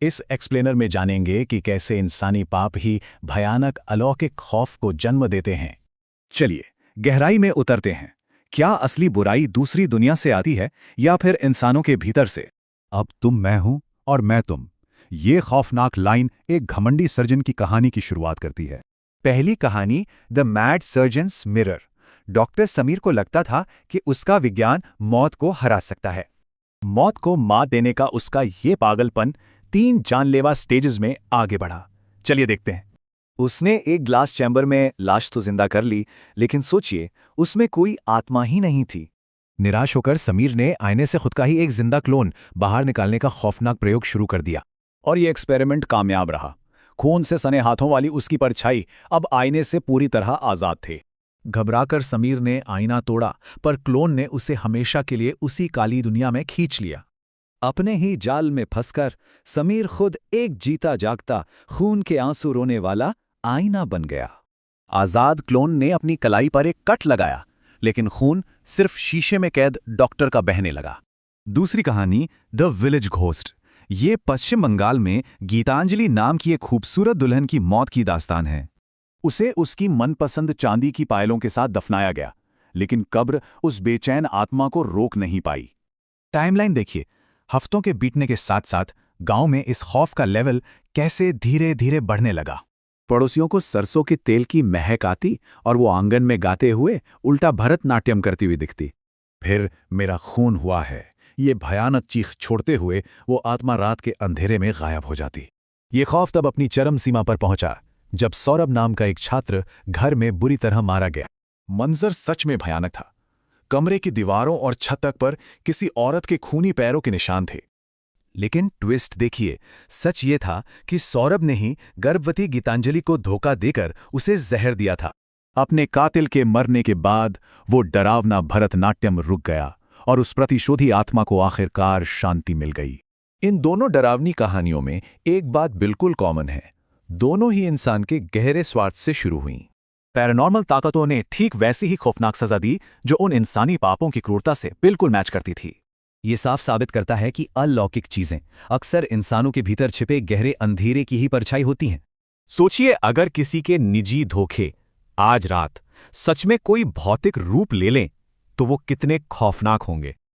इस एक्सप्लेनर में जानेंगे कि कैसे इंसानी पाप ही भयानक अलौकिक खौफ को जन्म देते हैं। चलिए गहराई में उतरते हैं। क्या असली बुराई दूसरी दुनिया से आती है या फिर इंसानों के भीतर से? अब तुम मैं हूं और मैं तुम। ये खौफनाक लाइन एक घमंडी सर्जन की कहानी की शुरुआत करती है। पहली कहानी the mad surgeons mirror. Doctor Sameer को लगता था कि उसका विज्ञान मौत को हरा सकता है। मौत को मात देने का उसका ये पागलपन 3 जानलेवा स्टेजेस में आगे बढ़ा। चलिए देखते हैं। उसने एक ग्लास चैम्बर में लाश तो जिंदा कर ली, लेकिन सोचिए उसमें कोई आत्मा ही नहीं थी। निराश होकर समीर ने आईने से खुद का ही एक जिंदा क्लोन बाहर निकालने का खौफनाक प्रयोग शुरू कर दिया। और ये एक्सपेरिमेंट कामयाब रहा। खून से सने हाथों वाली उसकी परछाई अब आईने से पूरी तरह आजाद थे। घबराकर समीर ने आईना तोड़ा, पर क्लोन ने उसे हमेशा के लिए उसी काली दुनिया में खींच लिया। अपने ही जाल में फंसकर समीर खुद एक जीता जागता खून के आंसू रोने वाला आईना बन गया। आजाद क्लोन ने अपनी कलाई पर एक कट लगाया, लेकिन खून सिर्फ शीशे में कैद डॉक्टर का बहने लगा। दूसरी कहानी द विलेज घोस्ट। ये पश्चिम बंगाल में गीतांजलि नाम की एक खूबसूरत दुल्हन की मौत की दास्तान है। उसे उसकी मनपसंद चांदी की पायलों के साथ दफनाया गया, लेकिन कब्र उस बेचैन आत्मा को रोक नहीं पाई। टाइमलाइन देखिए। हफ्तों के बीतने के साथ साथ गांव में इस खौफ का लेवल कैसे धीरे धीरे बढ़ने लगा। पड़ोसियों को सरसों के तेल की महक आती और वो आंगन में गाते हुए उल्टा भरतनाट्यम करती हुई दिखती। फिर मेरा खून हुआ है, ये भयानक चीख छोड़ते हुए वो आत्मा रात के अंधेरे में गायब हो जाती। ये खौफ तब अपनी चरम सीमा पर पहुंचा जब सौरभ नाम का एक छात्र घर में बुरी तरह मारा गया। मंजर सच में भयानक था। कमरे की दीवारों और छत पर किसी औरत के खूनी पैरों के निशान थे। लेकिन ट्विस्ट देखिए, सच ये था कि सौरभ ने ही गर्भवती गीतांजलि को धोखा देकर उसे जहर दिया था। अपने कातिल के मरने के बाद वो डरावना भरतनाट्यम रुक गया और उस प्रतिशोधी आत्मा को आखिरकार शांति मिल गई। इन दोनों डरावनी कहानियों में एक बात बिल्कुल कॉमन है। दोनों ही इंसान के गहरे स्वार्थ से शुरू हुईं। पैरानॉर्मल ताकतों ने ठीक वैसी ही खौफनाक सजा दी जो उन इंसानी पापों की क्रूरता से बिल्कुल मैच करती थी। ये साफ साबित करता है कि अलौकिक चीजें अक्सर इंसानों के भीतर छिपे गहरे अंधेरे की ही परछाई होती हैं। सोचिए, अगर किसी के निजी धोखे आज रात सच में कोई भौतिक रूप ले लें तो वो कितने खौफनाक होंगे।